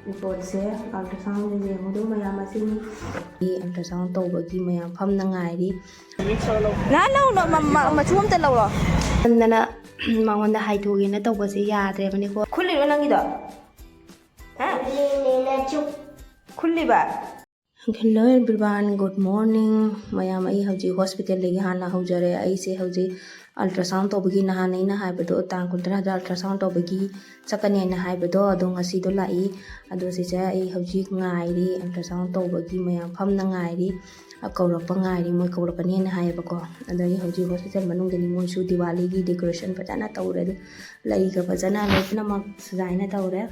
ꯔꯤꯄꯣꯔꯠꯁꯦ ꯑꯜꯇ꯭ꯔꯥꯁꯥꯎꯟꯗ ꯌꯦꯡꯉꯨꯗꯨ ꯃꯌꯥꯝ ꯑꯁꯤꯅꯤ ꯑꯜꯇ꯭ꯔꯥꯁꯥꯎꯟ ꯇꯧꯕꯒꯤ ꯃꯌꯥꯝ ꯐꯝꯅ ꯉꯥꯏꯔꯤ ꯃꯆꯨ ꯑꯝꯇ ꯂꯧꯔꯣ ꯍꯟꯗꯅ ꯃꯉꯣꯟꯗ ꯍꯥꯏꯗꯣꯛꯒꯦꯅ ꯇꯧꯕꯁꯦ ꯌꯥꯗ꯭ꯔꯦꯕꯅꯤꯀꯣ ꯈꯨꯜꯂꯤꯔꯣ ꯅꯪꯒꯤꯗꯣ ꯈꯨꯜꯂꯤꯕ hello everyone good morning ma'am अई हौजी हॉस्पिटल लेगी हाना हौजरे अईसे हौजी अल्ट्रासाउंड तौबगी नहानैना हाइबदो तांग 15 अल्ट्रासाउंड तौबगी चकनेना हाइबदो अदो ngasido lai ado sise अई हौजी ngairi अल्ट्रासाउंड तौबगी मैम फमना ngairi अकौरप ngairi मोय कौरपनेना हाइबको अदगी हौजी हॉस्पिटल मनुंगदनी मोयसु दिवाली की डेकोरेशन फजाना तौरे लैगा फजाना लोइनमक सजाइना तौरे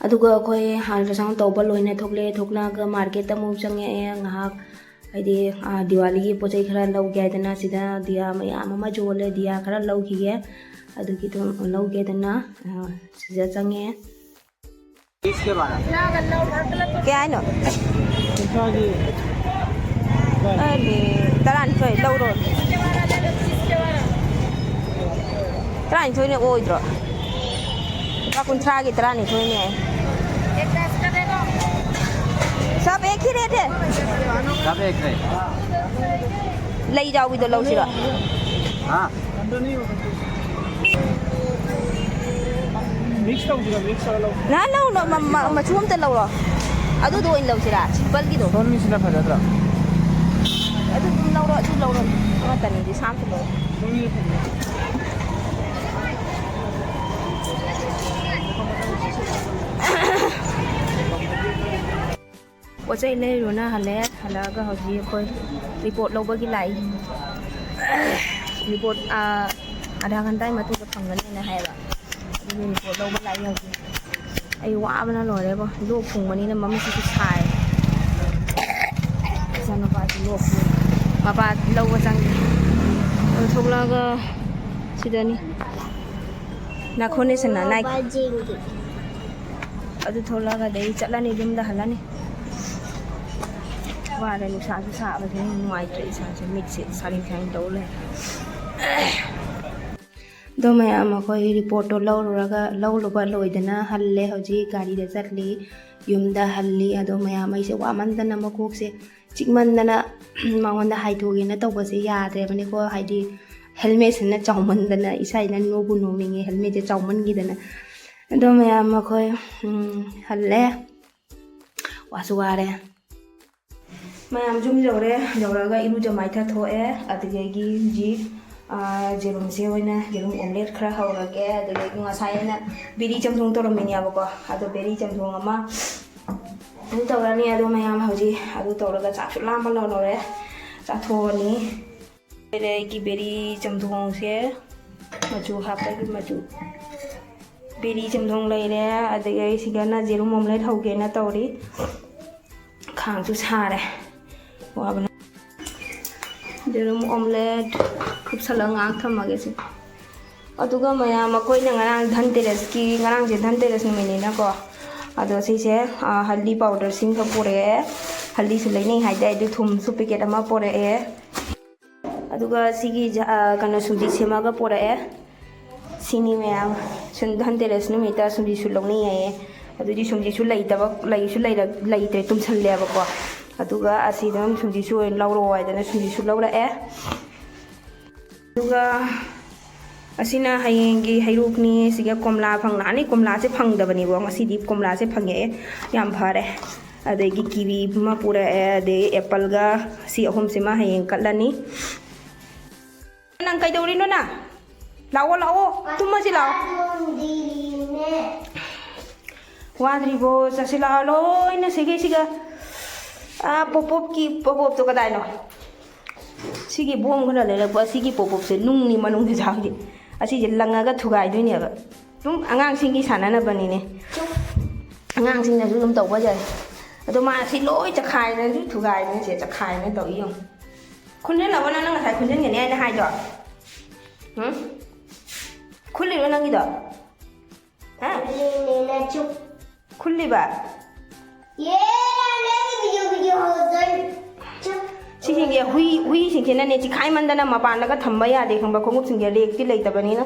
अदुगा अखोय अल्ट्रासाउंड तौबा लोइना थोकले थोकलागा मार्केट तमु चंगे ngahak हाइदि दिवाली की पोचै खरा लौगे हाइदना सिदा दिया मयाम अमा जोले दिया खरा लौखिगे अदुगी तो लौगे दना सिजा चंगे इसके बारे क्या है नो अरे तरान थोय लौरो तरान थोय ने ओइद्रो कुंथ्रा की तरह नहीं थोड़ी है सब एक ही रेट है सब एक रेट ले जाओगी तो लो सिरा हाँ मिक्स तो उधर मिक्स वाला ना ना ना मशरूम तो लो अदु दो इन लो सिरा सिंपल की दो कौन मिक्स ना फैला था अदु तुम लो मत नहीं जी शाम से लो पोचै लेरुना हले हलागा हौजी अखोय रिपोर्ट लौबगी लाई रिपोर्ट आधा घंटा मतुंगा फंगनेना हायबा अदु रिपोर्ट लौबा लाई हौजी अई वाबना लोरेबो लोक फुंगबनिना ममसिसु साय जानो पाति लोक मपा लौबा चंगे थोगलागा सिदानी नाखोने सना नाइ अदु थोलागा दे चलानी दुमदा हलानी वारे नुसासु साबसे नुआइत्रे इसासे मिक्से सारी साइन तौले दो मैम अखोय रिपोर्ट तो लौरुरगा लौलुबा लोइदना हल्ले हौजी गाड़ी दे चटली युमदा हल्ली अदो मैम अइसे वामंदना मकोकसे चिकमंदना मांगोंदा हाइदोगेना तौबसे याद्रेबनिको हाइदि हेलमेट सना चाउमंदना इसाइना नोबु नोमिंगे हेलमेट चाउमनगिदना अदो मैम अखोय हल्ले वासु वारे मैम जुम जौरे जौरगा इरुजा माइथा थोए अदगेगी जी जेरुम से होइना जेरुम ऑमलेट खरा हौरगे अदगेगी ngसाइना बेरी चमथोंग तोरमिनियाबको अदो बेरी चमथोंग अमा अदु तौरानी अदो मैम हौजी अदु तौरगा चासु लामा लौनोरे चाथोनी बेरेगी बेरी चमथोंग से मचू हापगी मचू बेरी चमथोंग लैरे अदगे सिगाना जेरुम ऑमलेट हौगेना तौरी खांसु सारे वाबना जेरुम ऑमलेट खूब सलंग आंख थमगे से अदुगा मया मकोइना ngरang धनतेरस की ngरang जे धनतेरस नुमिनिना को अदो सिसे हल्दी पाउडर सिंग का पोरे हल्दी सु लेनै हाइदे दु थुम सु पैकेट अमा पोरे अदुगा सिगी कनो सुजी सेमागा पोरे सिनी मया सुन धनतेरस नुमिता सुजी सु लौनै है अदुदी सुजी सु लैतबा लैसु लैत्रे तुमसल्लेबको अदुगा असिदम सुजी सु लौरो वाइदना सुजी सु लौरए अदुगा असिना हयेंगी हैरुकनी सिगा कोमला फंगनानी कोमला से फंगदबनीबो ngasiदी कोमला से फंगे याम फारे अदेगी कीवी मा पुरा अदे एप्पल गा सि अहुम सिमा हयेंग कटलानी नंग कैदौरिनो ना लाओ लाओ तुम मसि लाओ वाद्रिबो चसिला लोइना सिगे सिगा पोपोप की पोपोप तो कदाइनो सिगी बोम खरा लेरबो सिगी पोपोप से नुंगनी मनुंग दे जागी असी जे लंगागा थुगाइ दुनियाबा तुम आंगांग सिंगी सानाना बनिने आंगांग सिंगना जुम तौबा जाय अदो मा सि लोइ चखाइना जु थुगाइना से चखाइना तौइयो खुनने लावना नंग साइ खुनने गने आइना हाइदो खुलिरो नंगिदो हा लेना चुप खुलिबा ये वीडियो सिंगे हुई सिंगे ने चिखाई मंदना मपान लगा थंबा यादे खंबा खोंगुप सिंगे लेकती लेतबनिना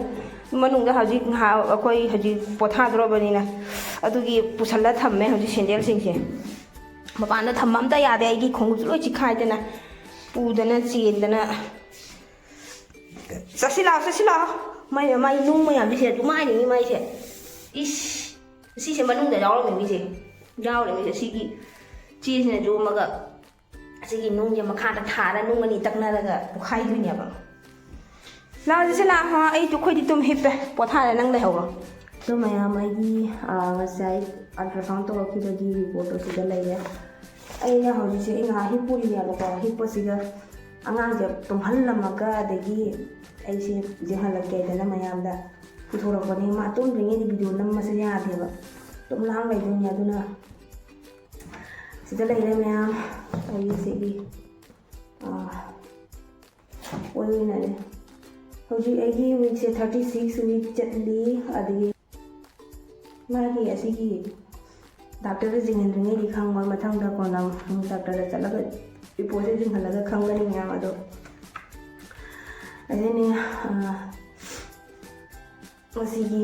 ꯃꯅꯨꯡꯗ ꯍꯧꯖꯤꯛ ꯑꯩꯈꯣꯏ ꯍꯧꯖꯤꯛ ꯄꯣꯊꯥꯗꯣꯔꯕꯅꯤꯅ ꯑꯗꯨꯒꯤ ꯄꯨꯁꯜꯂ ꯊꯝꯃꯦ ꯍꯧꯖꯤꯛ ꯁꯦꯟꯗꯦꯜꯁꯤꯡꯁꯦ ꯃꯄꯥꯟꯗ ꯊꯝꯕ ꯑꯝꯇ ꯌꯥꯗꯦ ꯑꯩꯒꯤ ꯈꯣꯡꯎꯞꯁꯨ ꯂꯣꯏ ꯆꯤꯛꯈꯥꯏꯗꯅ ꯄꯨꯗꯅ ꯆꯦꯟꯗꯅ ꯆꯠꯁꯤ ꯂꯥꯛꯑꯣ ꯃꯥꯏ ꯅꯨꯡ ꯃꯌꯥꯝꯁꯦ ꯑꯗꯨꯃꯥꯏꯅꯅꯤ ꯃꯥꯏꯁꯦ ꯏꯁ ꯁꯤꯁꯦ ꯃꯅꯨꯡꯗ ꯌꯥꯎꯔꯝꯃꯦ ꯃꯤꯁꯦ ꯌꯥꯎꯔꯦ ꯃꯤꯁꯦ ꯁꯤꯒꯤ ꯆꯦꯁꯤꯅ ꯌꯣꯝꯃꯒ ꯑꯁꯤꯒꯤ ꯅꯨꯡꯁꯦ ꯃꯈꯥꯗ ꯊꯥꯔ ꯅꯨꯡ ꯑꯅꯤ ꯇꯛꯅꯔꯒ ꯄꯣꯛꯈꯥꯏꯗꯣꯏꯅꯦꯕ ꯂꯥꯛꯑꯣ ꯂꯥꯛꯑꯣ ꯑꯩꯈꯣꯏꯗꯤ ꯇꯨꯝ ꯍꯤꯞꯄꯦ ꯄꯣꯊꯥꯔꯦ ꯅꯪ ꯂꯩꯍꯧꯔꯣ ꯑꯗꯣ ꯃꯌꯥꯝ ꯑꯩꯒꯤ ꯉꯁꯥꯏ ꯑꯜꯇ꯭ꯔꯥꯁꯥꯎꯟ ꯇꯧꯔꯛꯈꯤꯕꯒꯤ ꯔꯤꯄꯣꯔꯠꯇꯣ ꯁꯤꯗ ꯂꯩꯔꯦ ꯑꯩꯅ ꯍꯧꯖꯤꯛꯁꯦ ꯑꯩ ꯉꯥꯏꯍꯥꯛ ꯍꯤꯞꯄꯨꯔꯤꯅꯦꯕꯀꯣ ꯍꯤꯞꯄꯁꯤꯒ ꯑꯉꯥꯡꯁꯦ ꯇꯨꯝꯍꯜꯂꯝꯃꯒ ꯑꯗꯒꯤ ꯑꯩꯁꯦ ꯌꯦꯡꯍꯜꯂꯛꯀꯦꯗꯅ ꯃꯌꯥꯝꯗ ꯄꯨꯊꯣꯔꯛꯄꯅꯦ ꯃꯥ ꯇꯨꯝꯗ꯭ꯔꯤꯉꯩꯗ ꯚꯤꯗꯤꯑꯣ ꯅꯝꯕꯁꯦ ꯌꯥꯗꯦꯕ ꯇꯨꯝ ꯂꯥꯡ ꯂꯩꯗꯣꯏꯅꯦ ꯑꯗꯨꯅ ꯁꯤꯗ ꯂꯩꯔꯦ ꯃꯌꯥꯝ ꯑꯩꯒꯤꯁꯤꯒꯤ ꯑꯣꯏꯅꯅꯦ ꯍꯧꯖꯤꯛ ꯑꯩꯒꯤ ꯋꯤꯛꯁꯦ 36 ꯋꯤꯛ ꯆꯠꯂꯤ ꯑꯗꯒꯤ ꯃꯥꯒꯤ ꯑꯁꯤꯒꯤ ꯗꯥꯛꯇꯔꯗ ꯌꯦꯡꯍꯟꯗ꯭ꯔꯤꯉꯩꯗꯤ ꯈꯪꯉꯣꯏ ꯃꯊꯪꯗ ꯀꯣꯟꯅ ꯗꯥꯛꯇꯔꯗ ꯆꯠꯂꯒ ꯔꯤꯄꯣꯔꯠꯁꯦ ꯌꯦꯡꯍꯜꯂꯒ ꯈꯪꯒꯅꯤ ꯃꯌꯥꯝ ꯑꯗꯣ ꯑꯗꯨꯅꯦ ꯃꯁꯤꯒꯤ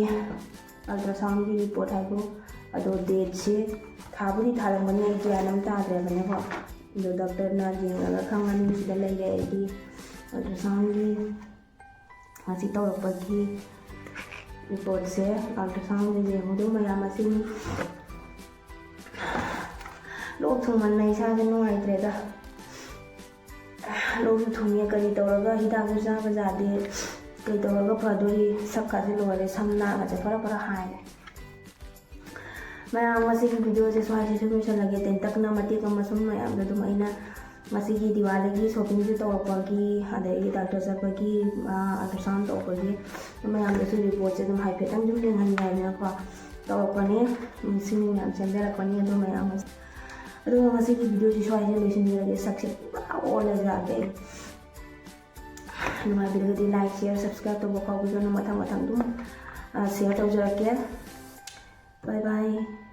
ꯑꯜꯇ꯭ꯔꯥꯁꯥꯎꯟꯒꯤ ꯔꯤꯄꯣꯔꯠ ꯍꯥꯏꯕꯨ ꯑꯗꯣ ꯗꯦꯠꯁꯦ ꯊꯥꯕꯨꯗꯤ ꯊꯥꯔꯝꯒꯅꯤ ꯑꯩ ꯒ꯭ꯌꯥꯟ ꯑꯃ ꯇꯥꯗ꯭ꯔꯦꯕꯅꯦꯀꯣ ꯑꯗꯣ ꯗꯣꯛꯇꯔꯅ ꯌꯦꯡꯉꯒ ꯈꯪꯒꯅꯤ ꯁꯤꯗ ꯂꯩꯔꯦ ꯑꯩꯒꯤ ꯑꯜꯇ꯭ꯔꯥꯁꯥꯎꯟꯒꯤ ꯉꯁꯤ ꯇꯧꯔꯛꯄꯒꯤ ꯔꯤꯄꯣꯔꯠꯁꯦ ꯑꯜꯇ꯭ꯔꯥꯁꯥꯎꯟꯁꯦ ꯌꯦꯡꯉꯨꯗꯣ ꯃꯌꯥꯝ ꯑꯁꯤꯅꯤ ꯂꯣꯛ ꯊꯨꯡꯃꯟꯅ ꯏꯁꯥꯁꯦ ꯅꯨꯡꯉꯥꯏꯇ꯭ꯔꯦꯗ ꯂꯣꯛꯁꯨ ꯊꯨꯡꯉꯦ ꯀꯔꯤ ꯇꯧꯔꯒ ꯍꯤꯗꯥꯛꯁꯨ ꯆꯥꯕ ꯌꯥꯗꯦ ꯀꯩ ꯇꯧꯔꯒ ꯐꯗꯣꯔꯤ ꯁꯛꯀꯥꯁꯦ ꯂꯣꯏꯔꯦ ꯁꯝ ꯅꯥꯒꯁꯦ ꯐꯔ ꯍꯥꯏꯔꯦ ꯃꯌꯥꯝ ꯉꯁꯤꯒꯤ ꯚꯤꯗꯤꯑꯣꯁꯦ ꯁ꯭ꯋꯥꯏꯁꯦ ꯁꯨꯝ ꯂꯣꯏꯁꯜꯂꯒꯦ ꯇꯦꯟꯇꯛꯅ ꯃꯇꯦꯛ ꯑꯃ ꯁꯨꯝ ꯃꯌꯥꯝꯗ ꯑꯗꯨꯝ ꯑꯩꯅ ꯉꯁꯤꯒꯤ ꯗꯤꯋꯥꯂꯤꯒꯤ ꯁꯣꯞꯄꯤꯡꯁꯨ ꯇꯧꯔꯛꯄꯒꯤ ꯑꯗꯒꯤ ꯗꯥꯛꯇꯔ ꯆꯠꯄꯒꯤ ꯑꯜꯇ꯭ꯔꯥꯁꯥꯎꯟ ꯇꯧꯕꯒꯤ ꯃꯌꯥꯝꯗꯁꯨ ꯔꯤꯄꯣꯔꯠꯁꯦ ꯑꯗꯨꯝ ꯍꯥꯏꯐꯦꯠꯇꯪ ꯁꯨꯝ ꯌꯦꯡꯍꯟꯅꯤꯡꯉꯥꯏꯅꯀꯣ ꯇꯧꯔꯛꯄꯅꯤ ꯁꯤꯡ ꯃꯌꯥꯝ ꯁꯦꯝꯖꯔꯛꯄꯅꯤ ꯑꯗꯨ ꯃꯌꯥꯝ ꯑꯗꯨꯒ ꯉꯁꯤꯒꯤ ꯚꯤꯗꯤꯑꯣꯁꯤ ꯁ꯭ꯋꯥꯏꯁꯦ ꯂꯣꯏꯁꯤꯟꯖꯔꯒꯦ ꯁꯛꯁꯦ ꯄꯨꯔꯥ ꯑꯣꯜꯂꯖꯔꯒꯦ ꯅꯨꯡꯉꯥꯏꯕꯤꯔꯒꯗꯤ ꯂꯥꯏꯛ ꯁꯤꯌꯔ ꯁꯕꯁꯀ꯭ꯔꯥꯏꯕ ꯇꯧꯕ ꯀꯥꯎꯕꯤꯒꯅꯨ ꯃꯊꯪ ꯑꯗꯨꯝ ꯁꯤꯌꯔ ꯇꯧꯖꯔꯛꯀꯦ ꯕꯥꯏ ꯕꯥꯏ